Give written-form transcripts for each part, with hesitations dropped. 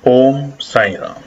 ओम साई राम।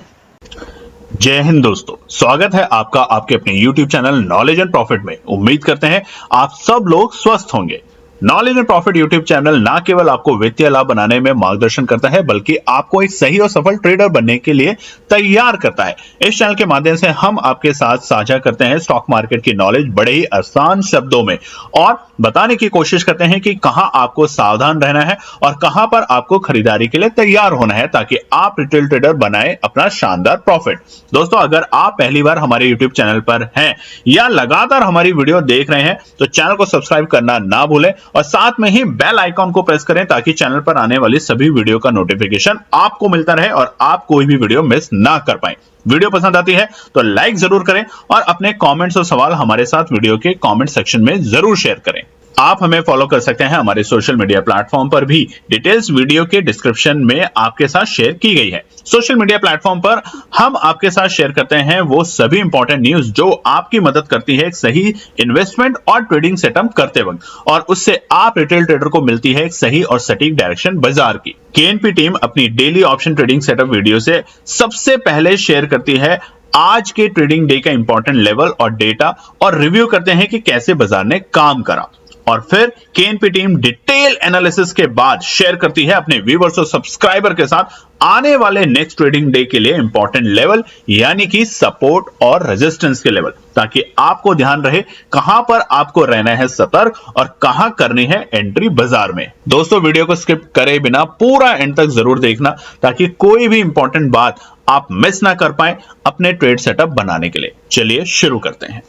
जय हिंद दोस्तों, स्वागत है आपका आपके अपने YouTube channel knowledge and profit में। उम्मीद करते हैं आप सब लोग स्वस्थ होंगे। Knowledge and profit YouTube channel ना केवल आपको वित्तीय लाभ बनाने में मार्गदर्शन करता है, बल्कि आपको एक सही और सफल ट्रेडर बनने के लिए तैयार करता है। इस चैनल के माध्यम से हम आपके साथ साझा करते हैं स्टॉक मार्केट की नॉलेज बड़े ही आसान शब्दों में, और बताने की कोशिश करते हैं कि कहां आपको सावधान रहना है और कहां पर आपको खरीदारी के लिए तैयार होना है, ताकि आप रिटेल ट्रेडर बनाए अपना शानदार प्रॉफिट। दोस्तों, अगर आप पहली बार हमारे YouTube चैनल पर हैं या लगातार हमारी वीडियो देख रहे हैं तो चैनल को सब्सक्राइब करना ना भूलें और साथ में ही बेल आइकॉन को प्रेस करें, ताकि चैनल पर आने वाली सभी वीडियो का नोटिफिकेशन आपको मिलता रहे और आप कोई भी वीडियो मिस ना कर पाए। वीडियो पसंद आती है तो लाइक जरूर करें और अपने कमेंट्स और सवाल हमारे साथ वीडियो के कमेंट सेक्शन में जरूर शेयर करें। आप हमें फॉलो कर सकते हैं हमारे सोशल मीडिया प्लेटफॉर्म पर भी, डिटेल्स वीडियो के डिस्क्रिप्शन में आपके साथ शेयर की गई है। सोशल मीडिया प्लेटफॉर्म पर हम आपके साथ शेयर करते हैं वो सभी इंपॉर्टेंट न्यूज जो आपकी मदद करती है एक सही इन्वेस्टमेंट और ट्रेडिंग सेटअप करते वक्त, और उससे आप रिटेल ट्रेडर को मिलती है एक सही और सटीक डायरेक्शन बाजार की। केएनपी टीम अपनी daily option trading setup video से सबसे पहले शेयर करती है आज के ट्रेडिंग डे का इंपॉर्टेंट लेवल और डेटा, और रिव्यू करते हैं कि कैसे बाजार ने काम करा। और फिर केएनपी टीम डिटेल एनालिसिस के बाद शेयर करती है अपने व्यूअर्स और सब्सक्राइबर के साथ आने वाले नेक्स्ट ट्रेडिंग डे के लिए इंपॉर्टेंट लेवल, यानी कि सपोर्ट और रेजिस्टेंस के लेवल, ताकि आपको ध्यान रहे कहां पर आपको रहना है सतर्क और कहां करनी है एंट्री बाजार में। दोस्तों, वीडियो को स्किप करे बिना पूरा एंड तक जरूर देखना, ताकि कोई भी इंपॉर्टेंट बात आप मिस ना कर पाए अपने ट्रेड सेटअप बनाने के लिए। चलिए शुरू करते हैं।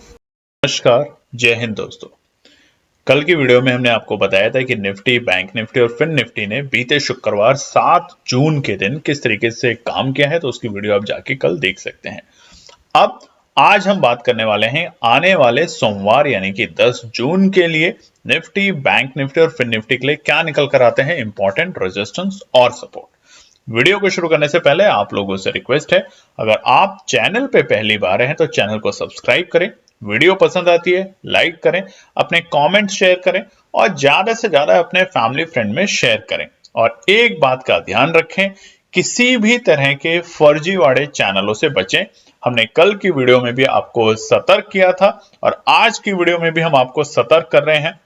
नमस्कार, जय हिंद दोस्तों। कल की वीडियो में हमने आपको बताया था कि निफ्टी, बैंक निफ्टी और फिन निफ्टी ने बीते शुक्रवार 7 जून के दिन किस तरीके से काम किया है, तो उसकी वीडियो आप जाके कल देख सकते हैं। अब आज हम बात करने वाले हैं आने वाले सोमवार यानी कि 10 जून के लिए निफ्टी, बैंक निफ्टी और फिन निफ्टी के लिए क्या निकल कर आते हैं इंपॉर्टेंट रेजिस्टेंस और सपोर्ट। वीडियो को शुरू करने से पहले आप लोगों से रिक्वेस्ट है, अगर आप चैनल पे पहली बार हैं तो चैनल को सब्सक्राइब करें, वीडियो पसंद आती है लाइक करें, अपने कमेंट शेयर करें और ज्यादा से ज्यादा अपने फैमिली फ्रेंड में शेयर करें। और एक बात का ध्यान रखें, किसी भी तरह के फर्जीवाड़े चैनलों से बचें। हमने कल की वीडियो में भी आपको सतर्क किया था और आज की वीडियो में भी हम आपको सतर्क कर रहे हैं।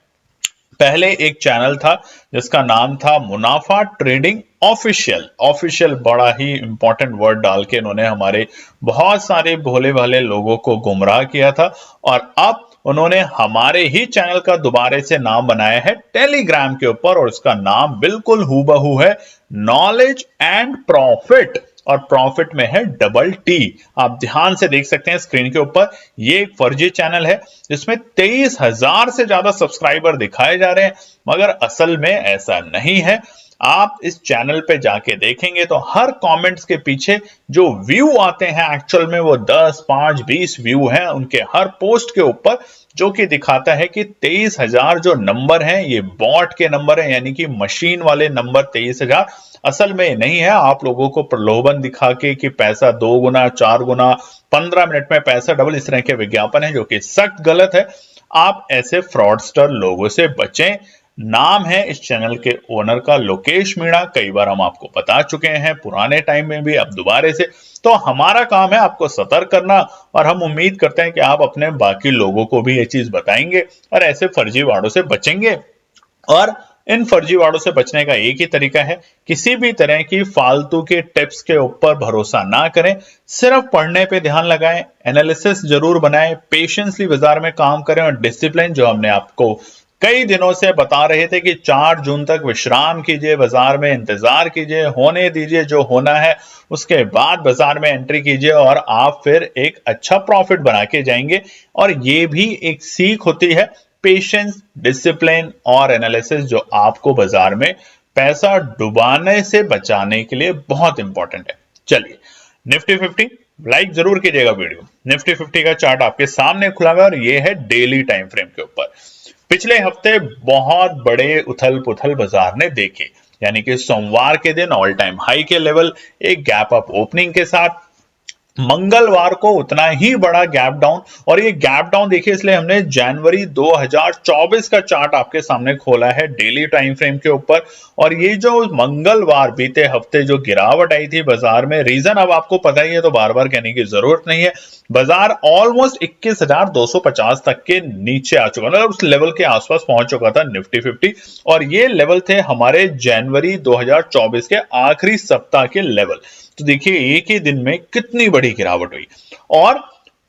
पहले एक चैनल था जिसका नाम था मुनाफा ट्रेडिंग ऑफिशियल बड़ा ही इंपॉर्टेंट वर्ड डाल के इन्होंने हमारे बहुत सारे भोले भाले लोगों को गुमराह किया था, और अब उन्होंने हमारे ही चैनल का दोबारा से नाम बनाया है टेलीग्राम के ऊपर, और उसका नाम बिल्कुल हूबहू है नॉलेज एंड प्रॉफिट, और प्रॉफिट में है डबल टी। आप ध्यान से देख सकते हैं स्क्रीन के ऊपर, ये एक फर्जी चैनल है जिसमें 23,000 से ज्यादा सब्सक्राइबर दिखाए जा रहे हैं, मगर असल में ऐसा नहीं है। आप इस चैनल पे जाके देखेंगे तो हर कमेंट्स के पीछे जो व्यू आते हैं एक्चुअल में वो 10, 5, 20 व्यू हैं उनके हर पोस्ट के ऊपर, जो कि दिखाता है कि 23,000 जो नंबर हैं ये बॉट के नंबर हैं, यानी कि मशीन वाले नंबर 23,000 असल में नहीं है। आप लोगों को प्रलोभन दिखा के कि पैसा 2 गुना 4 गुना 15 मिनट में पैसा डबल, इस तरह के विज्ञापन है जो कि सख्त गलत है। आप ऐसे फ्रॉडस्टर लोगों से बचें। नाम है इस चैनल के ओनर का लोकेश मीणा, कई बार हम आपको बता चुके हैं पुराने टाइम में भी, अब दोबारा से। तो हमारा काम है आपको सतर्क करना, और हम उम्मीद करते हैं कि आप अपने बाकी लोगों को भी ये चीज बताएंगे और ऐसे फर्जीवाड़ों से बचेंगे। और इन फर्जीवाड़ों से बचने का एक ही तरीका है, किसी भी तरह की फालतू के टिप्स के ऊपर भरोसा ना करें, सिर्फ पढ़ने पे ध्यान लगाएं, एनालिसिस जरूर बनाएं, पेशेंसली बाजार में काम करें, और डिसिप्लिन जो हमने आपको कई दिनों से बता रहे थे कि 4 जून तक विश्राम कीजिए, बाजार में इंतजार कीजिए, होने दीजिए जो होना है, उसके बाद बाजार में एंट्री कीजिए और आप फिर एक अच्छा प्रॉफिट बना के जाएंगे। और ये भी एक सीख होती है, पेशेंस, डिसिप्लिन और एनालिसिस, जो आपको बाजार में पैसा डुबाने से बचाने के लिए बहुत इंपॉर्टेंट है। चलिए, निफ्टी 50 लाइक जरूर कीजिएगा वीडियो। निफ्टी 50 का चार्ट आपके सामने खुला हुआ है और ये है डेली टाइम फ्रेम के ऊपर। पिछले हफ्ते बहुत बड़े उथल पुथल बाजार ने देखे, यानी कि सोमवार के दिन ऑल टाइम हाई के लेवल, एक गैप अप ओपनिंग के साथ मंगलवार को उतना ही बड़ा गैप डाउन, और ये गैप डाउन देखिए, इसलिए हमने जनवरी 2024 का चार्ट आपके सामने खोला है डेली टाइम फ्रेम के ऊपर। और ये जो मंगलवार बीते हफ्ते जो गिरावट आई थी बाजार में, रीजन अब आपको पता ही है तो बार बार कहने की जरूरत नहीं है। बाजार ऑलमोस्ट 21,250 तक के नीचे आ चुका, मतलब उस लेवल के आसपास पहुंच चुका था निफ्टी 50, और ये लेवल थे हमारे जनवरी 2024 के आखिरी सप्ताह के लेवल। तो देखिए एक ही दिन में कितनी बड़ी गिरावट हुई। और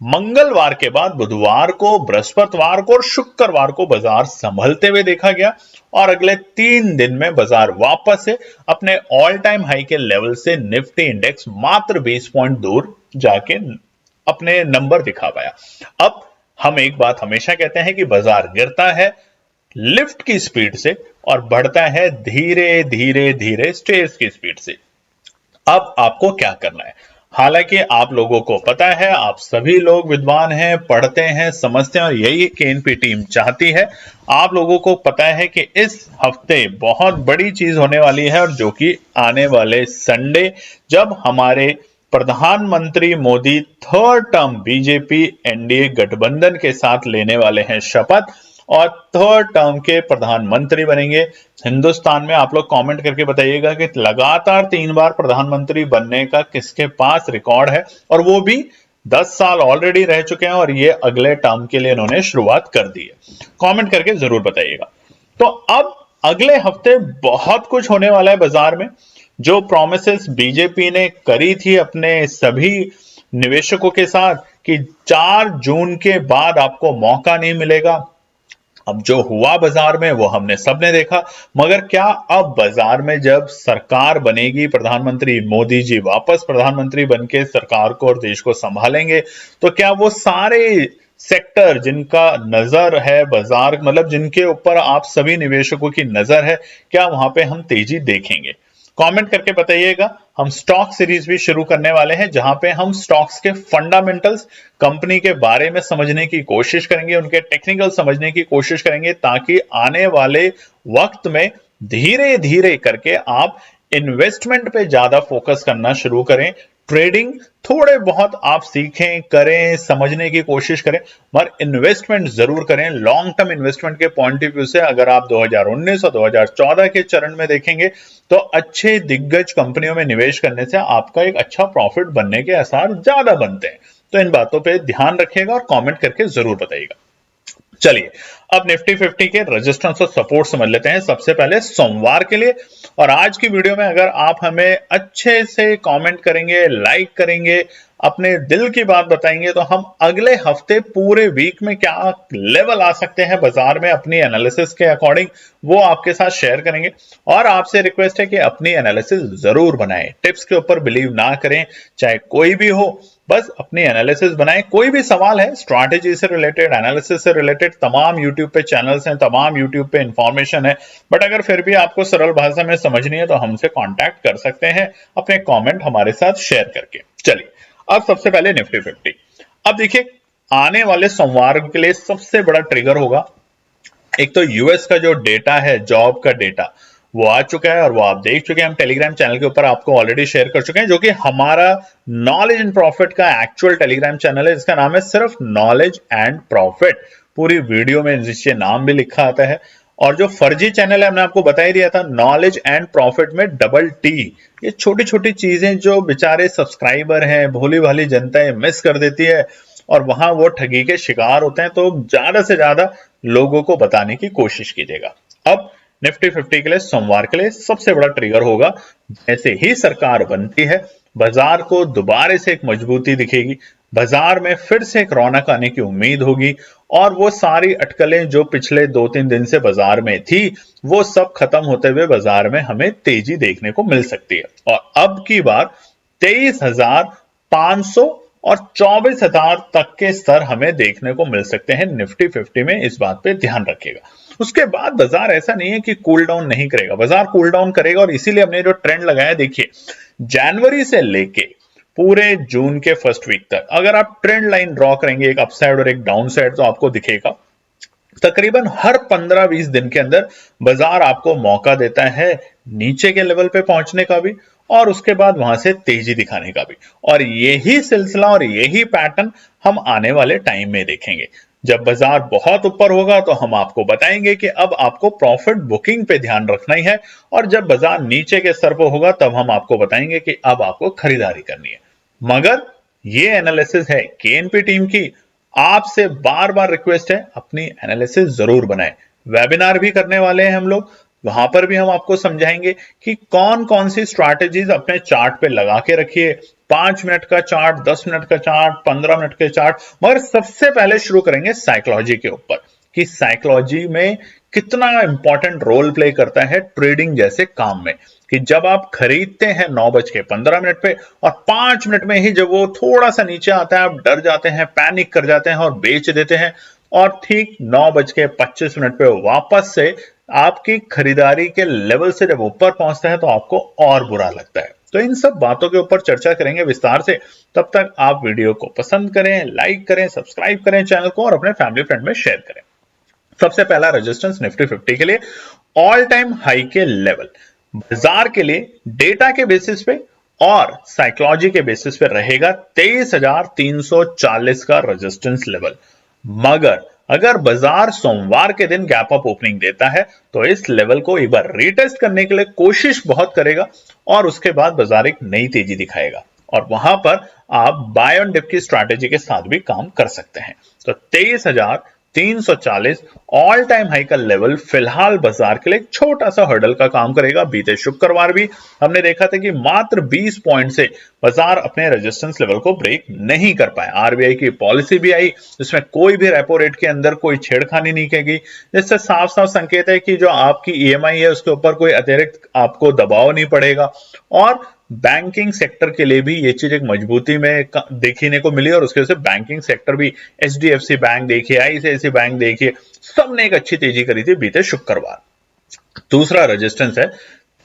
मंगलवार के बाद बुधवार को, बृहस्पतिवार को और शुक्रवार को बाजार संभलते हुए देखा गया, और अगले 3 दिन में बाजार वापस से अपने ऑल टाइम हाई के लेवल से निफ्टी इंडेक्स मात्र 20 पॉइंट दूर जाके अपने नंबर दिखा पाया। अब हम एक बात हमेशा कहते हैं कि बाजार गिरता है लिफ्ट की स्पीड से और बढ़ता है धीरे धीरे धीरे स्टेयर्स की स्पीड से। अब आपको क्या करना है? हालांकि आप लोगों को पता है, आप सभी लोग विद्वान हैं, पढ़ते हैं, समझते हैं, और यही केएनपी टीम चाहती है। आप लोगों को पता है कि इस हफ्ते बहुत बड़ी चीज होने वाली है, और जो कि आने वाले संडे, जब हमारे प्रधानमंत्री Modi third term BJP NDA गठबंधन के साथ लेने वाले हैं शपथ, और थर्ड टर्म के प्रधानमंत्री बनेंगे हिंदुस्तान में। आप लोग कमेंट करके बताइएगा कि लगातार 3 बार प्रधानमंत्री बनने का किसके पास रिकॉर्ड है, और वो भी 10 साल ऑलरेडी रह चुके हैं, और ये अगले टर्म के लिए इन्होंने शुरुआत कर दी है। कमेंट करके जरूर बताइएगा। तो अब अगले हफ्ते बहुत कुछ होने वाला है बाजार में। जो प्रोमिसेस बीजेपी ने करी थी अपने सभी निवेशकों के साथ कि 4 जून के बाद आपको मौका नहीं मिलेगा, अब जो हुआ बाजार में वो हमने सबने देखा। मगर क्या अब बाजार में जब सरकार बनेगी, प्रधानमंत्री मोदी जी वापस प्रधानमंत्री बनके सरकार को और देश को संभालेंगे, तो क्या वो सारे सेक्टर जिनका नजर है बाजार, मतलब जिनके ऊपर आप सभी निवेशकों की नजर है, क्या वहां पे हम तेजी देखेंगे? कमेंट करके बताइएगा। हम स्टॉक सीरीज भी शुरू करने वाले हैं, जहां पे हम स्टॉक्स के फंडामेंटल्स, कंपनी के बारे में समझने की कोशिश करेंगे, उनके टेक्निकल समझने की कोशिश करेंगे, ताकि आने वाले वक्त में धीरे धीरे करके आप इन्वेस्टमेंट पे ज्यादा फोकस करना शुरू करें। ट्रेडिंग थोड़े बहुत आप सीखें, करें, समझने की कोशिश करें, मगर इन्वेस्टमेंट जरूर करें। लॉन्ग टर्म इन्वेस्टमेंट के पॉइंट ऑफ व्यू से अगर आप 2019 और 2014 के चरण में देखेंगे, तो अच्छे दिग्गज कंपनियों में निवेश करने से आपका एक अच्छा प्रॉफिट बनने के आसार ज्यादा बनते हैं। तो इन बातों पे ध्यान रखिएगा और कमेंट करके जरूर बताइएगा। चलिए अब निफ्टी 50 के रेजिस्टेंस और सपोर्ट समझ लेते हैं, सबसे पहले सोमवार के लिए। और आज की वीडियो में अगर आप हमें अच्छे से कमेंट करेंगे, लाइक करेंगे, अपने दिल की बात बताएंगे, तो हम अगले हफ्ते पूरे वीक में क्या लेवल आ सकते हैं बाजार में अपनी एनालिसिस के अकॉर्डिंग, वो आपके साथ शेयर करेंगे। और आपसे रिक्वेस्ट है कि अपनी एनालिसिस जरूर बनाएं, टिप्स के ऊपर बिलीव ना करें, चाहे कोई भी हो, बस अपनी एनालिसिस बनाएं। कोई भी सवाल है स्ट्रैटेजी से रिलेटेड, एनालिसिस से रिलेटेड, तमाम यूट्यूब पे चैनल्स हैं, तमाम यूट्यूब पे इंफॉर्मेशन है, बट अगर फिर भी आपको सरल भाषा में समझनी है तो हमसे कांटेक्ट कर सकते हैं अपने कमेंट हमारे साथ शेयर करके। चलिए अब सबसे पहले निफ्टी 50। अब देखिए आने वाले सोमवार के लिए सबसे बड़ा ट्रिगर होगा, एक तो यूएस का जो डेटा है, जॉब का डेटा, वो आ चुका है और वो आप देख चुके हैं। हम टेलीग्राम चैनल के ऊपर आपको ऑलरेडी शेयर कर चुके हैं, जो कि हमारा नॉलेज एंड प्रॉफिट का एक्चुअल टेलीग्राम चैनल है, जिसका नाम है सिर्फ नॉलेज एंड प्रॉफिट। पूरी वीडियो में नीचे नाम भी लिखा आता है। और जो फर्जी चैनल है, हमने आपको बता ही दिया था, नॉलेज एंड प्रॉफिट में डबल टी। ये छोटी छोटी चीजें जो बेचारे सब्सक्राइबर हैं, भोली भाली जनता है, मिस कर देती है, और वहां वो ठगी के शिकार होते हैं। तो ज्यादा से ज्यादा लोगों को बताने की कोशिश कीजिएगा। अब निफ्टी 50 के लिए सोमवार के लिए सबसे बड़ा ट्रिगर होगा, जैसे ही सरकार बनती है बाजार को दोबारा से एक मजबूती दिखेगी, बाजार में फिर से एक रौनक आने की उम्मीद होगी, और वो सारी अटकलें जो पिछले 2-3 दिन से बाजार में थी, वो सब खत्म होते हुए बाजार में हमें तेजी देखने को मिल सकती है। और अब की बार 23,500 और 24,000 तक के स्तर हमें देखने को मिल सकते हैं निफ्टी 50 में, इस बात पे ध्यान रखिएगा। उसके बाद बाजार ऐसा नहीं है कि कूल डाउन नहीं करेगा, बाजार कूल डाउन करेगा, और इसीलिए हमने जो ट्रेंड लगाया, देखिए जनवरी से लेके पूरे जून के फर्स्ट वीक तक अगर आप ट्रेंड लाइन ड्रॉ करेंगे, एक अपसाइड और एक डाउन साइड, तो आपको दिखेगा तकरीबन हर 15-20 दिन के अंदर बाजार आपको मौका देता है नीचे के लेवल पे पहुंचने का भी, और उसके बाद वहां से तेजी दिखाने का भी। और यही सिलसिला और यही पैटर्न हम आने वाले टाइम में देखेंगे। जब बाजार बहुत ऊपर होगा तो हम आपको बताएंगे कि अब आपको प्रॉफिट बुकिंग पे ध्यान रखना ही है, और जब बाजार नीचे के स्तर पर होगा तब हम आपको बताएंगे कि अब आपको खरीदारी करनी है। मगर ये एनालिसिस है केएनपी टीम की। आपसे बार बार रिक्वेस्ट है, अपनी एनालिसिस जरूर बनाएं। वेबिनार भी करने वाले हैं हम लोग, वहां पर भी हम आपको समझाएंगे कि कौन कौन सी स्ट्रैटेजीज अपने चार्ट पे लगा के रखिए। 5 मिनट का चार्ट, 10 मिनट का चार्ट, 15 मिनट के चार्ट, मगर सबसे पहले शुरू करेंगे साइकोलॉजी के ऊपर कि साइकोलॉजी में कितना इंपॉर्टेंट रोल प्ले करता है ट्रेडिंग जैसे काम में। कि जब आप खरीदते हैं 9:15 पे और 5 मिनट में ही जब वो थोड़ा सा नीचे आता है, आप डर जाते हैं, पैनिक कर जाते हैं और बेच देते हैं, और ठीक 9:25 पे वापस से आपकी खरीदारी के लेवल से जब ऊपर पहुंचता है तो आपको और बुरा लगता है। तो इन सब बातों के ऊपर चर्चा करेंगे विस्तार से। तब तक आप वीडियो को पसंद करें, लाइक करें, सब्सक्राइब करें चैनल को और अपने फैमिली फ्रेंड में शेयर करें। सबसे पहला रेजिस्टेंस निफ्टी 50 के लिए ऑल टाइम हाई के लेवल, बाजार के लिए डेटा के बेसिस पे और साइकोलॉजी के बेसिस पे रहेगा 23,340 का रेजिस्टेंस लेवल। मगर अगर बाजार सोमवार के दिन गैप अप ओपनिंग देता है तो इस लेवल को एक बार रीटेस्ट करने के लिए कोशिश बहुत करेगा और उसके बाद बाजार एक नई तेजी दिखाएगा, और वहां पर आप बाय ऑन डिप की स्ट्रैटेजी के साथ भी काम कर सकते हैं। तो 23,340 ऑल टाइम हाई का लेवल फिलहाल बाजार के लिए एक छोटा सा हर्डल का काम करेगा। बीते शुक्रवार भी हमने देखा था कि मात्र 20 पॉइंट से बाजार अपने रेजिस्टेंस लेवल को ब्रेक नहीं कर पाए। आरबीआई की पॉलिसी भी आई जिसमें कोई भी रेपो रेट के अंदर कोई छेड़खानी नहीं की गई, जिससे साफ साफ संकेत है कि जो आपकी ईएमआई है उसके ऊपर कोई अतिरिक्त आपको दबाव नहीं पड़ेगा। और बैंकिंग सेक्टर के लिए भी ये चीज एक मजबूती में देखने को मिली, और उसके वजह से बैंकिंग सेक्टर भी एचडीएफसी बैंक देखिए, आईसीआईसी बैंक देखिए, सबने एक अच्छी तेजी करी थी बीते शुक्रवार। दूसरा रेजिस्टेंस है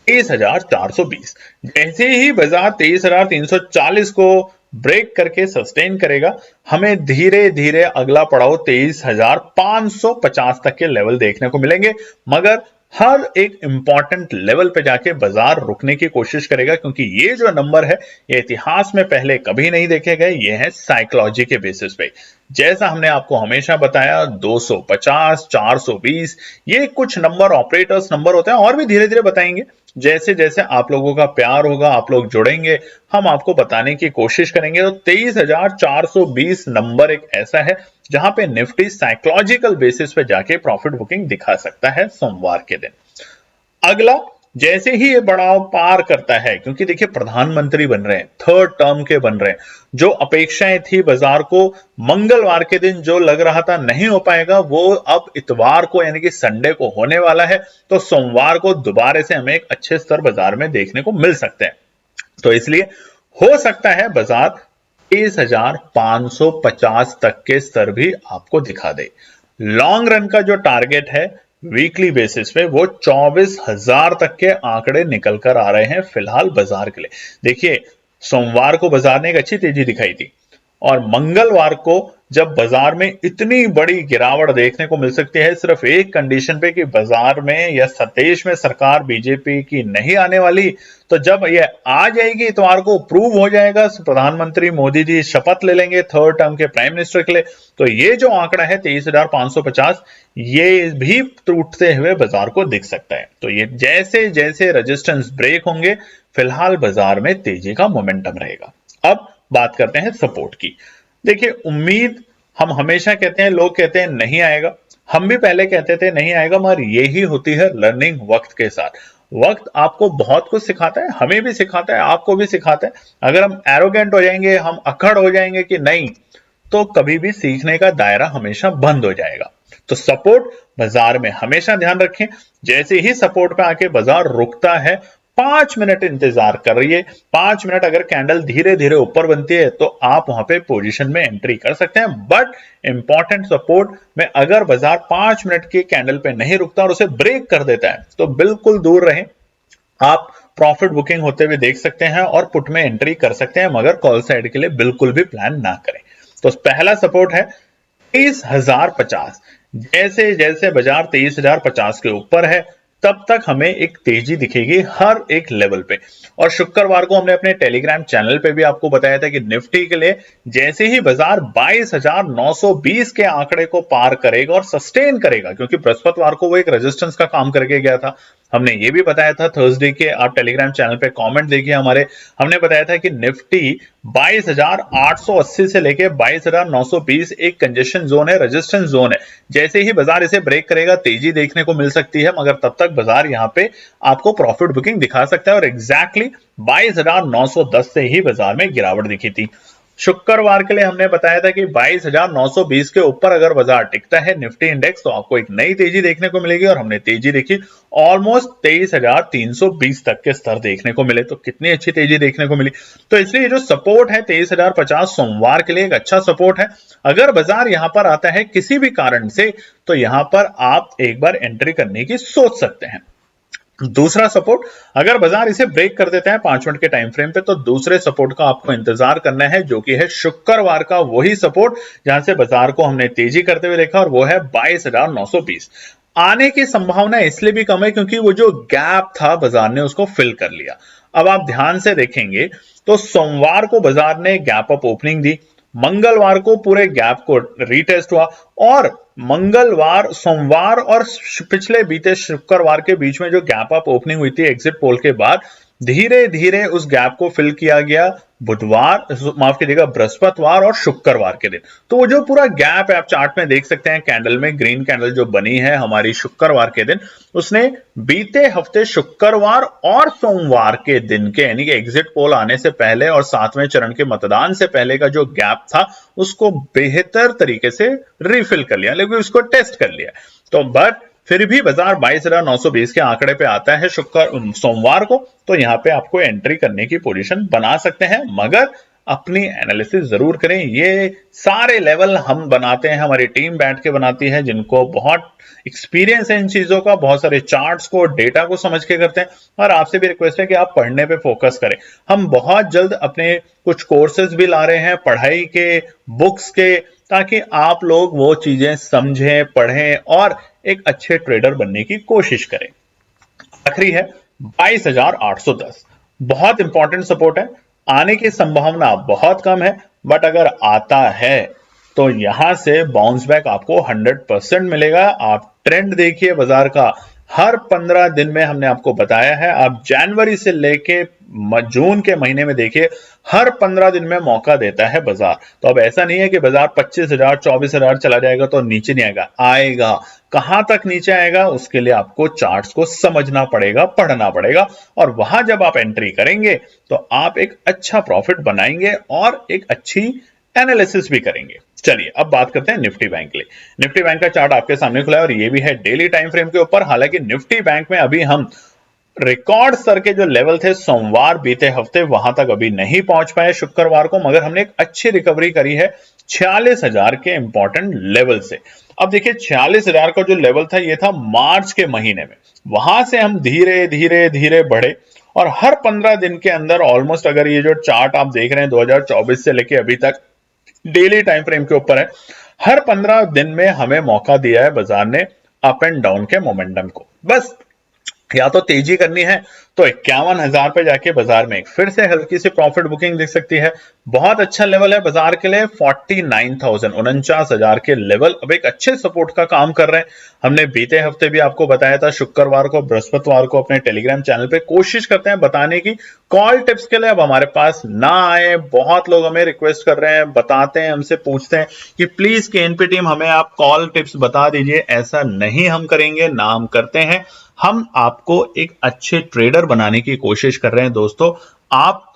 23,420। जैसे ही बाजार 23,340 को ब्रेक करके सस्टेन करेगा, हमें धीरे धीरे अगला पड़ाव 23,550 तक के लेवल देखने को मिलेंगे। मगर हर एक इंपॉर्टेंट लेवल पे जाके बाजार रुकने की कोशिश करेगा, क्योंकि ये जो नंबर है ये इतिहास में पहले कभी नहीं देखे गए, ये है साइकोलॉजी के बेसिस पे। जैसा हमने आपको हमेशा बताया 250, 420 ये कुछ नंबर ऑपरेटर्स नंबर होते हैं, और भी धीरे धीरे बताएंगे। जैसे जैसे आप लोगों का प्यार होगा, आप लोग जुड़ेंगे, हम आपको बताने की कोशिश करेंगे। तो 23,420 नंबर एक ऐसा है जहां पे निफ्टी साइकोलॉजिकल बेसिस पे जाके प्रॉफिट बुकिंग दिखा सकता है सोमवार के दिन। अगला, जैसे ही ये बढ़ाव पार करता है, क्योंकि देखिए प्रधानमंत्री बन रहे हैं, थर्ड टर्म के बन रहे हैं, जो अपेक्षाएं थी बाजार को मंगलवार के दिन जो लग रहा था नहीं हो पाएगा, वो अब इतवार को यानी कि संडे को होने वाला है। तो सोमवार को दोबारा से हमें एक अच्छे स्तर बाजार में देखने को मिल सकते हैं। तो इसलिए हो सकता है बाजार 23,550 तक के स्तर भी आपको दिखा दे। लॉन्ग रन का जो टारगेट है वीकली बेसिस पे वो 24,000 तक के आंकड़े निकल कर आ रहे हैं फिलहाल बाजार के लिए। देखिए सोमवार को बाजार ने एक अच्छी तेजी दिखाई थी, और मंगलवार को जब बाजार में इतनी बड़ी गिरावट देखने को मिल सकती है सिर्फ एक कंडीशन पे कि बाजार में या देश में सरकार बीजेपी की नहीं आने वाली, तो जब ये आ जाएगी इतवार को प्रूव हो जाएगा, प्रधानमंत्री मोदी जी शपथ ले लेंगे थर्ड टर्म के प्राइम मिनिस्टर के लिए, तो ये जो आंकड़ा है 23,550 ये भी टूटते हुए बाजार को दिख सकता है। तो ये जैसे जैसे रेजिस्टेंस ब्रेक होंगे फिलहाल बाजार में तेजी का मोमेंटम रहेगा। अब बात करते हैं सपोर्ट की। देखिए उम्मीद हम हमेशा कहते हैं, लोग कहते हैं नहीं आएगा, हम भी पहले कहते थे नहीं आएगा, मगर यही होती है लर्निंग वक्त के साथ। वक्त आपको बहुत कुछ सिखाता है, हमें भी सिखाता है, आपको भी सिखाता है। अगर हम एरोगेंट हो जाएंगे, हम अकड़ हो जाएंगे कि नहीं, तो कभी भी सीखने का दायरा हमेशा बंद हो जाएगा। तो सपोर्ट बाजार में हमेशा ध्यान रखें, जैसे ही सपोर्ट पे आके बाजार रुकता है 5 मिनट इंतजार कर रही है। 5 मिनट अगर कैंडल धीरे धीरे ऊपर बनती है तो आप वहां पे पोजीशन में एंट्री कर सकते हैं। बट इंपॉर्टेंट सपोर्ट में अगर बाजार 5 मिनट के कैंडल पे नहीं रुकता और उसे ब्रेक कर देता है तो बिल्कुल दूर रहें। आप प्रॉफिट बुकिंग होते हुए देख सकते हैं और पुट में एंट्री कर सकते हैं, मगर कॉल साइड के लिए बिल्कुल भी प्लान ना करें। तो पहला सपोर्ट है 23,050। जैसे जैसे बाजार 23,050 के ऊपर है, तब तक हमें एक तेजी दिखेगी हर एक लेवल पे। और शुक्रवार को हमने अपने टेलीग्राम चैनल पे भी आपको बताया था कि निफ्टी के लिए जैसे ही बाजार 22,920 के आंकड़े को पार करेगा और सस्टेन करेगा, क्योंकि बृहस्पतिवार को वो एक रेजिस्टेंस का काम करके गया था। हमने ये भी बताया था थर्सडे के, आप टेलीग्राम चैनल पे कमेंट देखिए हमारे, हमने बताया था कि निफ्टी 22,880 से लेके 22,920 एक कंजेशन जोन है, रेजिस्टेंस जोन है। जैसे ही बाजार इसे ब्रेक करेगा तेजी देखने को मिल सकती है, मगर तब तक बाजार यहां पे आपको प्रॉफिट बुकिंग दिखा सकता है। और एग्जैक्टली 22,910 से ही बाजार में गिरावट दिखी थी। शुक्रवार के लिए हमने बताया था कि 22,920 के ऊपर अगर बाजार टिकता है निफ्टी इंडेक्स, तो आपको एक नई तेजी देखने को मिलेगी। और हमने तेजी देखी, ऑलमोस्ट 23,320 तक के स्तर देखने को मिले। तो कितनी अच्छी तेजी देखने को मिली। तो इसलिए जो सपोर्ट है 23,050 सोमवार के लिए एक अच्छा सपोर्ट है। अगर बाजार यहां पर आता है किसी भी कारण से, तो यहां पर आप एक बार एंट्री करने की सोच सकते हैं। दूसरा सपोर्ट, अगर बाजार इसे ब्रेक कर देता है 5 मिनट के टाइम फ्रेम पे, तो दूसरे सपोर्ट का आपको इंतजार करना है, जो कि है शुक्रवार का वही सपोर्ट जहां से बाजार को हमने तेजी करते हुए देखा, और वो है 22,920। आने की संभावना इसलिए भी कम है क्योंकि वो जो गैप था बाजार ने उसको फिल कर लिया। अब आप ध्यान से देखेंगे तो सोमवार को बाजार ने गैप अप ओपनिंग दी, मंगलवार को पूरे गैप को रीटेस्ट हुआ, और मंगलवार, सोमवार और पिछले बीते शुक्रवार के बीच में जो गैप अप ओपनिंग हुई थी एग्जिट पोल के बाद, धीरे धीरे उस गैप को फिल किया गया बुधवार, माफ कीजिएगा, बृहस्पतिवार और शुक्रवार के दिन। तो वो जो पूरा गैप है आप चार्ट में देख सकते हैं, कैंडल में ग्रीन कैंडल जो बनी है हमारी शुक्रवार के दिन, उसने बीते हफ्ते शुक्रवार और सोमवार के दिन के, यानी कि एग्जिट पोल आने से पहले और 7वें चरण के मतदान से पहले का जो गैप था उसको बेहतर तरीके से रिफिल कर लिया, लेकिन उसको टेस्ट कर लिया। तो बट फिर भी बाजार 22,920 के आंकड़े पे आता है सोमवार को, तो यहां पे आपको एंट्री करने की पोजीशन बना सकते हैं, मगर अपनी एनालिसिस जरूर करें। ये सारे लेवल हम बनाते हैं, हमारी टीम बैठ के बनाती है, जिनको बहुत एक्सपीरियंस है इन चीजों का, बहुत सारे चार्ट्स को, डेटा को समझ के करते हैं। और आपसे भी रिक्वेस्ट है कि आप पढ़ने पे फोकस करें। हम बहुत जल्द अपने कुछ कोर्सेज भी ला रहे हैं पढ़ाई के, बुक्स के, ताकि आप लोग वो चीजें समझें, पढ़ें और एक अच्छे ट्रेडर बनने की कोशिश करें। आखिरी है 22,810, बहुत इंपॉर्टेंट सपोर्ट है। आने की संभावना बहुत कम है, बट अगर आता है तो यहां से बाउंस बैक आपको 100% मिलेगा। आप ट्रेंड देखिए बाजार का, हर 15 दिन में हमने आपको बताया है, आप जनवरी से लेके जून के महीने में देखिए, हर 15 दिन में मौका देता है बाजार। तो अब ऐसा नहीं है कि बाजार 25,000 24,000 चला जाएगा तो नीचे नहीं आएगा, आएगा। कहां तक नीचे आएगा उसके लिए आपको चार्ट्स को समझना पड़ेगा, पढ़ना पड़ेगा, और वहां जब आप एंट्री करेंगे तो आप एक अच्छा प्रॉफिट बनाएंगे और एक अच्छी एनालिसिस भी करेंगे। चलिए अब बात करते हैं निफ्टी बैंक के लिए। निफ्टी बैंक का चार्ट आपके सामने खुला है और ये भी है डेली टाइम फ्रेम के ऊपर। हालांकि निफ्टी बैंक में अभी हम रिकॉर्ड स्तर के जो लेवल थे सोमवार बीते हफ्ते, वहां तक अभी नहीं पहुंच पाए शुक्रवार को, मगर हमने एक अच्छी रिकवरी करी है 46,000 के इंपॉर्टेंट लेवल से। अब देखिए 46,000 का जो लेवल था ये था मार्च के महीने में, वहां से हम धीरे धीरे धीरे बढ़े और हर 15 दिन के अंदर ऑलमोस्ट, अगर ये जो चार्ट आप देख रहे हैं 2024 से लेके अभी तक डेली टाइम फ्रेम के ऊपर है, हर 15 दिन में हमें मौका दिया है बाजार ने अप एंड डाउन के मोमेंटम को। बस या तो तेजी करनी है तो 51,000 पे जाके बाजार में फिर से हल्की सी प्रॉफिट बुकिंग दिख सकती है। बहुत अच्छा लेवल है बाजार के लिए 49,000, 49,000 के लेवल अब एक अच्छे सपोर्ट का काम कर रहे हैं। हमने बीते हफ्ते भी आपको बताया था, शुक्रवार को, बृहस्पतिवार को अपने टेलीग्राम चैनल पे कोशिश करते हैं बताने की। कॉल टिप्स के लिए अब हमारे पास ना आए, बहुत लोग हमें रिक्वेस्ट कर रहे हैं, बताते हैं, हमसे पूछते हैं कि प्लीज केएनपी टीम हमें आप कॉल टिप्स बता दीजिए। ऐसा नहीं हम करेंगे, ना हम करते हैं। हम आपको एक अच्छे ट्रेडर बनाने की कोशिश कर रहे हैं दोस्तों। आप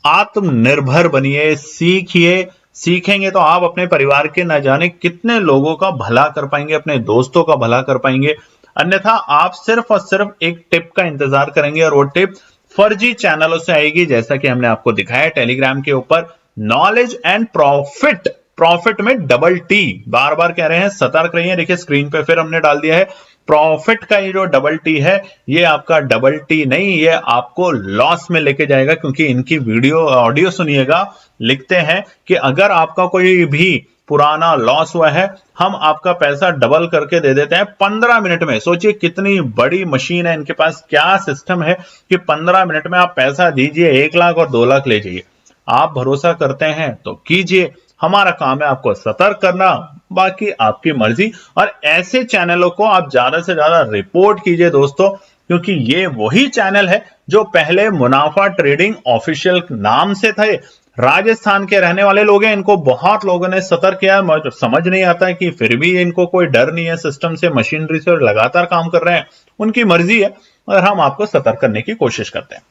आत्मनिर्भर बनिए, सीखिए। सीखेंगे तो आप अपने परिवार के न जाने कितने लोगों का भला कर पाएंगे, अपने दोस्तों का भला कर पाएंगे। अन्यथा आप सिर्फ और सिर्फ एक टिप का इंतजार करेंगे और वो टिप फर्जी चैनलों से आएगी, जैसा कि हमने आपको दिखाया टेलीग्राम के ऊपर। नॉलेज एंड प्रॉफिट में डबल टी, बार बार कह रहे हैं, सतर्क रहिए। देखिए स्क्रीन पे फिर हमने डाल दिया है, प्रॉफिट का ये जो डबल टी है, ये आपका डबल टी नहीं, ये आपको लॉस में लेके जाएगा, क्योंकि इनकी वीडियो ऑडियो सुनिएगा, लिखते हैं कि अगर आपका कोई भी पुराना लॉस हुआ है, हम आपका पैसा डबल करके दे देते हैं 15 मिनट में। सोचिए कितनी बड़ी मशीन है इनके पास, क्या सिस्टम है कि 15 मिनट में आप पैसा दीजिए, 1 लाख और 2 लाख ले जाइए। आप भरोसा करते हैं तो कीजिए, हमारा काम है आपको सतर्क करना, बाकी आपकी मर्जी। और ऐसे चैनलों को आप ज्यादा से ज्यादा रिपोर्ट कीजिए दोस्तों, क्योंकि ये वही चैनल है जो पहले मुनाफा ट्रेडिंग ऑफिशियल नाम से थे, राजस्थान के रहने वाले लोग हैं, इनको बहुत लोगों ने सतर्क किया, समझ नहीं आता है कि फिर भी इनको कोई डर नहीं है सिस्टम से, मशीनरी से, और लगातार काम कर रहे हैं। उनकी मर्जी है और हम आपको सतर्क करने की कोशिश करते हैं।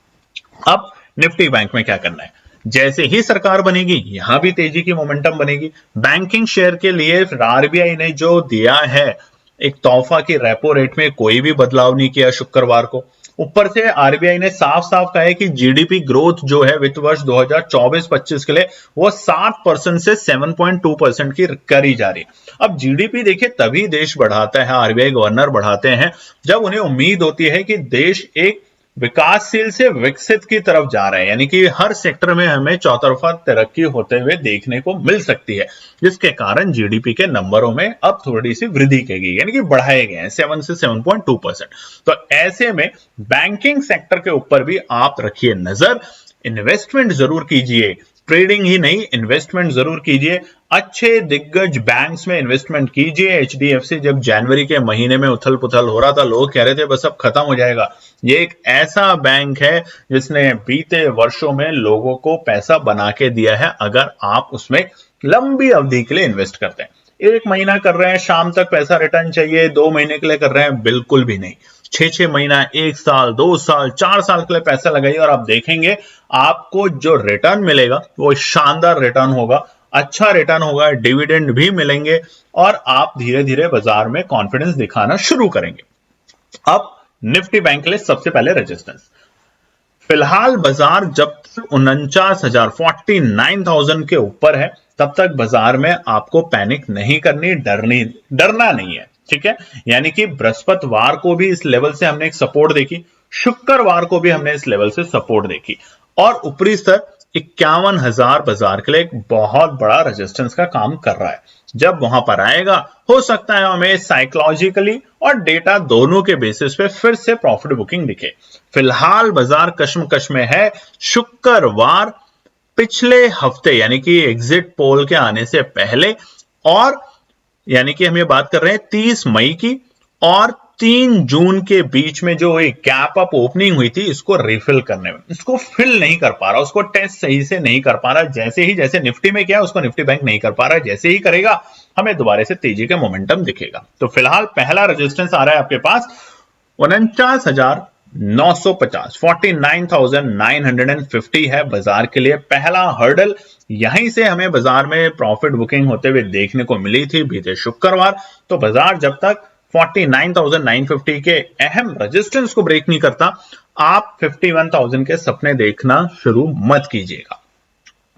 अब निफ्टी बैंक में क्या करना है, जैसे ही सरकार बनेगी यहां भी तेजी की मोमेंटम बनेगी। बैंकिंग शेयर के लिए आरबीआई ने जो दिया है एक तोहफा की रेपो रेट में कोई भी बदलाव नहीं किया शुक्रवार को। ऊपर से आरबीआई ने साफ साफ कहा है कि जीडीपी ग्रोथ जो है वित्त वर्ष 2024-25 के लिए वो 7% से 7.2% की करी जा रही है। अब जीडीपी देखिए तभी देश बढ़ाता है, आरबीआई गवर्नर बढ़ाते हैं, जब उन्हें उम्मीद होती है कि देश एक विकासशील से विकसित की तरफ जा रहे हैं, यानी कि हर सेक्टर में हमें चौतरफा तरक्की होते हुए देखने को मिल सकती है, जिसके कारण जीडीपी के नंबरों में अब थोड़ी सी वृद्धि की गई, यानी कि बढ़ाए गए हैं 7 से 7.2%। तो ऐसे में बैंकिंग सेक्टर के ऊपर भी आप रखिए नजर, इन्वेस्टमेंट जरूर कीजिए, ट्रेडिंग ही नहीं इन्वेस्टमेंट जरूर कीजिए। अच्छे दिग्गज बैंक्स में इन्वेस्टमेंट कीजिए। एचडीएफसी जब जनवरी के महीने में उथल पुथल हो रहा था, लोग कह रहे थे बस अब खत्म हो जाएगा, ये एक ऐसा बैंक है जिसने बीते वर्षों में लोगों को पैसा बना के दिया है, अगर आप उसमें लंबी अवधि के लिए इन्वेस्ट करते हैं। 1 महीना कर रहे हैं, शाम तक पैसा रिटर्न चाहिए, 2 महीने के लिए कर रहे हैं, बिल्कुल भी नहीं। 6 महीना, 1 साल, 2 साल, 4 साल के लिए पैसा लगाइए और आप देखेंगे आपको जो रिटर्न मिलेगा वो शानदार रिटर्न होगा, अच्छा रिटर्न होगा, डिविडेंड भी मिलेंगे और आप धीरे धीरे बाजार में कॉन्फिडेंस दिखाना शुरू करेंगे। अब निफ्टी बैंक के लिए सबसे पहले रेजिस्टेंस, फिलहाल बाजार जब तक 49,000 के ऊपर है तब तक बाजार में आपको पैनिक नहीं करनी, डरना नहीं है, ठीक है। यानी कि बृहस्पतिवार को भी इस लेवल से हमने एक सपोर्ट देखी, शुक्रवार को भी हमने इस लेवल से सपोर्ट देखी, और ऊपरी स्तर 51,000 बाजार के लिए एक बहुत बड़ा रेजिस्टेंस का काम कर रहा है। जब वहां पर आएगा हो सकता है हमें साइकोलॉजिकली और डेटा दोनों के बेसिस पे फिर से प्रॉफिट बुकिंग दिखे। फिलहाल बाजार कश्मकश में है। शुक्रवार पिछले हफ्ते यानी कि एग्जिट पोल के आने से पहले, और यानी कि हम ये बात कर रहे हैं 30 मई की और 3 जून के बीच में जो एक गैप अप ओपनिंग हुई थी, इसको रिफिल करने में, इसको फिल नहीं कर पा रहा, उसको टेस्ट सही से नहीं कर पा रहा। जैसे निफ्टी में किया उसको निफ्टी बैंक नहीं कर पा रहा, जैसे ही करेगा हमें दोबारा से तेजी का मोमेंटम दिखेगा। तो फिलहाल पहला रेजिस्टेंस आ रहा है आपके पास 49,950, 49,950 है बाजार के लिए पहला हर्डल। यहीं से हमें बाजार में प्रॉफिट बुकिंग होते हुए देखने को मिली थी बीते शुक्रवार। तो बाजार जब तक 49,950 के अहम रेजिस्टेंस को ब्रेक नहीं करता, आप 51,000 के सपने देखना शुरू मत कीजिएगा।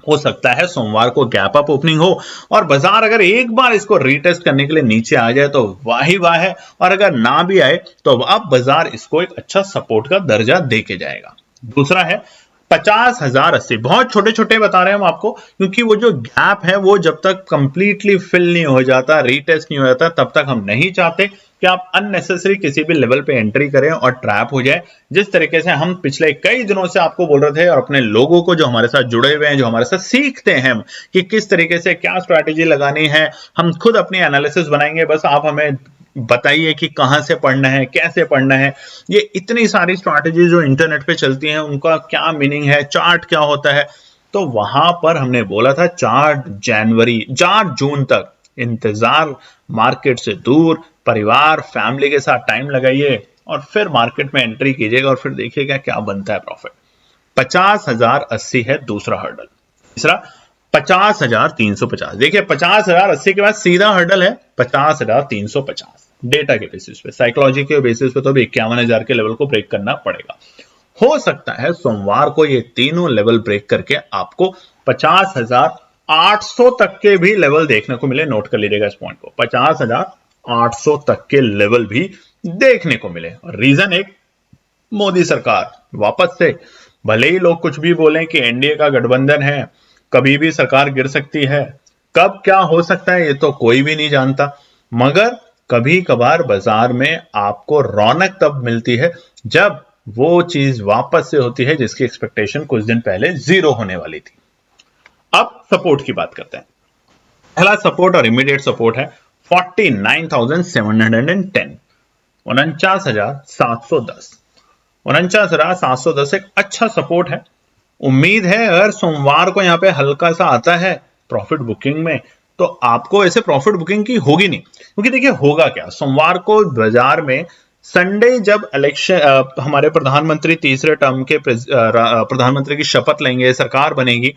हो सकता है सोमवार को गैप अप ओपनिंग हो और बाजार अगर एक बार इसको रीटेस्ट करने के लिए नीचे आ जाए तो वाही वाह है, और अगर ना भी आए तो अब बाजार इसको एक अच्छा सपोर्ट का दर्जा दे के जाएगा। दूसरा है 50,080, बहुत छोटे छोटे बता रहे हैं हम आपको, क्योंकि वो जो गैप है वो जब तक कंप्लीटली फिल नहीं हो जाता, रीटेस्ट नहीं हो जाता, तब तक हम नहीं चाहते कि आप अननेसेसरी किसी भी लेवल पे एंट्री करें और ट्रैप हो जाए। जिस तरीके से हम पिछले कई दिनों से आपको बोल रहे थे, और अपने लोगों को जो हमारे साथ जुड़े हुए हैं, जो हमारे साथ सीखते हैं कि किस तरीके से क्या स्ट्रैटेजी लगानी है, हम खुद अपनी एनालिसिस बनाएंगे, बस आप हमें बताइए कि कहां से पढ़ना है, कैसे पढ़ना है। ये इतनी सारी स्ट्रैटेजी जो इंटरनेट पे चलती हैं, उनका क्या मीनिंग है, चार्ट क्या होता है, तो वहां पर हमने बोला था 4 जून तक इंतजार, मार्केट से दूर, परिवार फैमिली के साथ टाइम लगाइए और फिर मार्केट में एंट्री कीजिएगा और फिर देखिएगा क्या बनता है प्रॉफिट। 50,080 है दूसरा हर्डल। तीसरा 50,350, देखिए 50,080 के बाद सीधा हर्डल है 50,350। डेटा के बेसिस पे, साइकोलॉजी के बेसिस पे तो भी 51,000 के लेवल को ब्रेक करना पड़ेगा। हो सकता है सोमवार को ये तीनों लेवल ब्रेक करके आपको 50,800 तक के भी लेवल देखने को मिले। नोट कर लीजिएगा इस पॉइंट को, 50,800 तक के लेवल भी देखने को मिले। और रीजन एक, मोदी सरकार वापस से, भले ही लोग कुछ भी बोलें कि एनडीए का गठबंधन है, कभी भी सरकार गिर सकती है, कब क्या हो सकता है ये तो कोई भी नहीं जानता, मगर कभी कभार बाजार में आपको रौनक तब मिलती है जब वो चीज वापस से होती है जिसकी एक्सपेक्टेशन कुछ दिन पहले जीरो होने वाली थी। अब सपोर्ट की बात करते हैं। पहला सपोर्ट और इमीडिएट सपोर्ट है 49,710, 49,710। 49,710 एक अच्छा सपोर्ट है। उम्मीद है अगर सोमवार को यहां पे हल्का सा आता है प्रॉफिट बुकिंग में, तो आपको ऐसे प्रॉफिट बुकिंग की होगी नहीं, क्योंकि देखिए होगा क्या, सोमवार को बाजार में संडे जब इलेक्शन हमारे प्रधानमंत्री तीसरे टर्म के प्रधानमंत्री की शपथ लेंगे, सरकार बनेगी,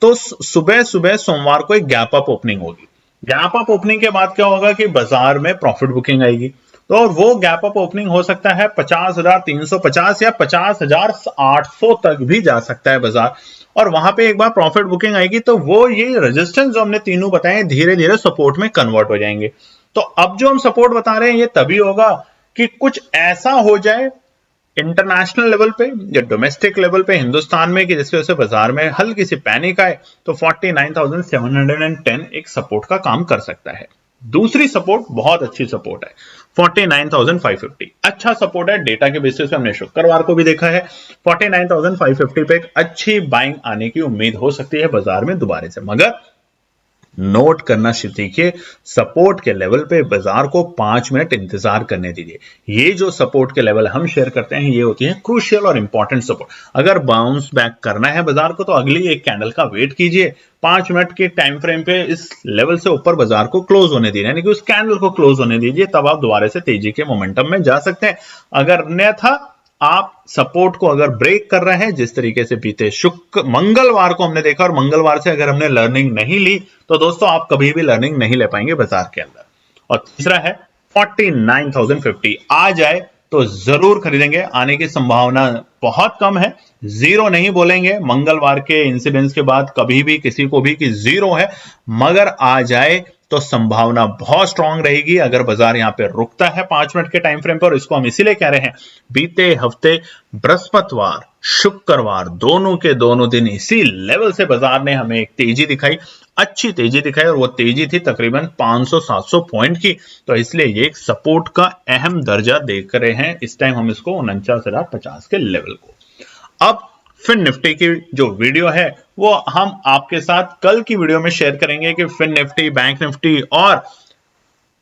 तो सुबह सुबह सोमवार को एक गैप अप ओपनिंग होगी। गैप अप ओपनिंग के बाद क्या होगा कि बाजार में प्रॉफिट बुकिंग आएगी, तो वो गैप अप ओपनिंग हो सकता है 50,350 या 50,800 तक भी जा सकता है बाजार। और वहां पे एक बार प्रॉफिट बुकिंग आएगी तो वो ये रेजिस्टेंस जो हमने तीनों बताए धीरे धीरे सपोर्ट में कन्वर्ट हो जाएंगे। तो अब जो हम सपोर्ट बता रहे हैं ये तभी होगा कि कुछ ऐसा हो जाए इंटरनेशनल लेवल पे या डोमेस्टिक लेवल पे हिंदुस्तान में कि जिसकी वजह से बाजार में हल्की सी पैनिक आए, तो 49,710 एक सपोर्ट का काम कर सकता है। दूसरी सपोर्ट बहुत अच्छी सपोर्ट है 49,550, अच्छा सपोर्ट है। डेटा के बेसिस पे हमने शुक्रवार को भी देखा है 49,550 पे एक अच्छी बाइंग आने की उम्मीद हो सकती है बाजार में दोबारा से, मगर नोट करना सीखिए, सपोर्ट के लेवल पे बाजार को 5 मिनट इंतजार करने दीजिए। ये जो सपोर्ट के लेवल हम शेयर करते हैं ये होती है क्रूशियल और इंपॉर्टेंट सपोर्ट। अगर बाउंस बैक करना है बाजार को तो अगली एक कैंडल का वेट कीजिए, 5 मिनट के टाइम फ्रेम पे इस लेवल से ऊपर बाजार को क्लोज होने दीजिए, यानी कि उस कैंडल को क्लोज होने दीजिए, तब आप दोबारा से तेजी के मोमेंटम में जा सकते हैं। अगर अन्यथा आप सपोर्ट को अगर ब्रेक कर रहे हैं, जिस तरीके से बीते मंगलवार को हमने देखा, और मंगलवार से अगर हमने लर्निंग नहीं ली तो दोस्तों आप कभी भी लर्निंग नहीं ले पाएंगे बाजार के अंदर। और तीसरा है 49,050, आ जाए तो जरूर खरीदेंगे, आने की संभावना बहुत कम है, जीरो नहीं बोलेंगे मंगलवार के इंसिडेंस के बाद कभी भी किसी को भी कि जीरो है, मगर आ जाए तो संभावना बहुत स्ट्रांग रहेगी अगर बाजार यहां पे रुकता है 5 मिनट के टाइम फ्रेम पर। इसको हम इसीलिए कह रहे हैं, बीते हफ्ते बृहस्पतिवार शुक्रवार दोनों के दोनों दिन इसी लेवल से बाजार ने हमें एक तेजी दिखाई, अच्छी तेजी दिखाई, और वो तेजी थी तकरीबन 500-700 पॉइंट की। तो इसलिए ये एक सपोर्ट का अहम दर्जा देख रहे हैं इस टाइम हम इसको 49,050 के लेवल को। अब फिन निफ्टी की जो वीडियो है वो हम आपके साथ कल की वीडियो में शेयर करेंगे कि फिन निफ्टी, बैंक निफ्टी और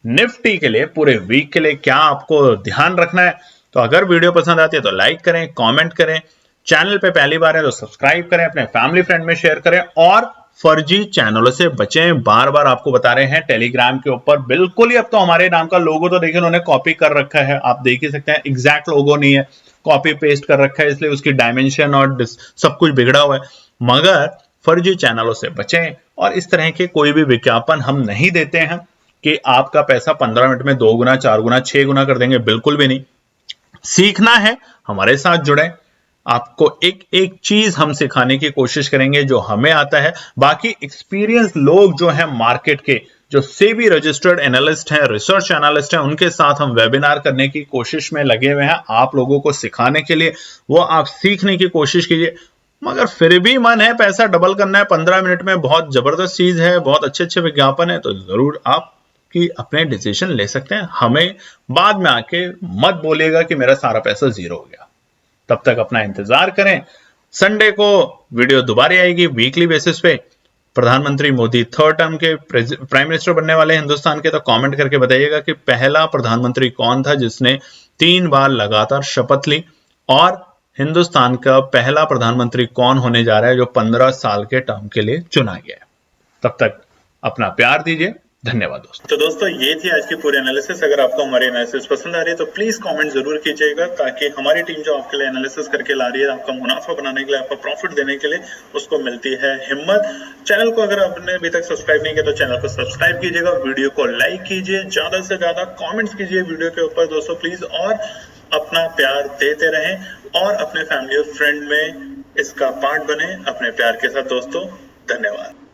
निफ्टी के लिए पूरे वीक के लिए क्या आपको ध्यान रखना है। तो अगर वीडियो पसंद आती है तो लाइक करें, कमेंट करें, चैनल पे पहली बार है तो सब्सक्राइब करें, अपने फैमिली फ्रेंड में शेयर करें, और फर्जी चैनलों से बचें। बार बार आपको बता रहे हैं टेलीग्राम के ऊपर बिल्कुल ही, अब तो हमारे नाम का लोगो तो देखिए उन्होंने कॉपी कर रखा है, आप देख ही सकते हैं, एग्जैक्ट लोगो नहीं है, कॉपी पेस्ट कर रखा है, इसलिए उसकी डायमेंशन और सब कुछ बिगड़ा हुआ है। मगर फर्जी चैनलों से बचें, और इस तरह के कोई भी विज्ञापन हम नहीं देते हैं कि आपका पैसा 15 मिनट में 2 गुना, 4 गुना, 6 गुना कर देंगे, बिल्कुल भी नहीं। सीखना है हमारे साथ जुड़े, आपको एक एक चीज हम सिखाने की कोशिश करेंगे जो हमें आता है। बाकी एक्सपीरियंस लोग जो हैं मार्केट के, जो सेबी रजिस्टर्ड एनालिस्ट हैं, रिसर्च एनालिस्ट हैं, उनके साथ हम वेबिनार करने की कोशिश में लगे हुए हैं आप लोगों को सिखाने के लिए। वो आप सीखने की कोशिश कीजिए, मगर फिर भी मन है पैसा डबल करना है 15 मिनट में, बहुत जबरदस्त चीज है, बहुत अच्छे अच्छे विज्ञापन है, तो जरूर आप कि अपने डिसीजन ले सकते हैं। हमें बाद में आके मत बोलिएगा कि मेरा सारा पैसा जीरो हो गया। तब तक अपना इंतजार करें, संडे को वीडियो दोबारा आएगी वीकली बेसिस पे। प्रधानमंत्री मोदी थर्ड टर्म के प्राइम मिनिस्टर बनने वाले हिंदुस्तान के, तो कमेंट करके बताइएगा कि पहला प्रधानमंत्री कौन था जिसने 3 बार लगातार शपथ ली, और हिंदुस्तान का पहला प्रधानमंत्री कौन होने जा रहा है जो 15 साल के टर्म के लिए चुना गया है। तब तक अपना प्यार दीजिए, धन्यवाद दोस्तों। तो दोस्तों ये थी आज की पूरी एनालिसिस। अगर आपको हमारी एनालिसिस पसंद आ रही है तो प्लीज कमेंट जरूर कीजिएगा, ताकि हमारी टीम जो आपके लिए एनालिसिस करके ला रही है, आपका मुनाफा बनाने के लिए, आपका प्रॉफिट देने के लिए, उसको मिलती है हिम्मत। चैनल को अगर आपने अभी तक सब्सक्राइब नहीं किया तो चैनल को सब्सक्राइब कीजिएगा, वीडियो को लाइक कीजिए, ज्यादा से ज्यादा कॉमेंट्स कीजिए वीडियो के ऊपर दोस्तों प्लीज, और अपना प्यार देते रहें और अपने फैमिली और फ्रेंड में इसका पार्ट बने अपने प्यार के साथ दोस्तों। धन्यवाद।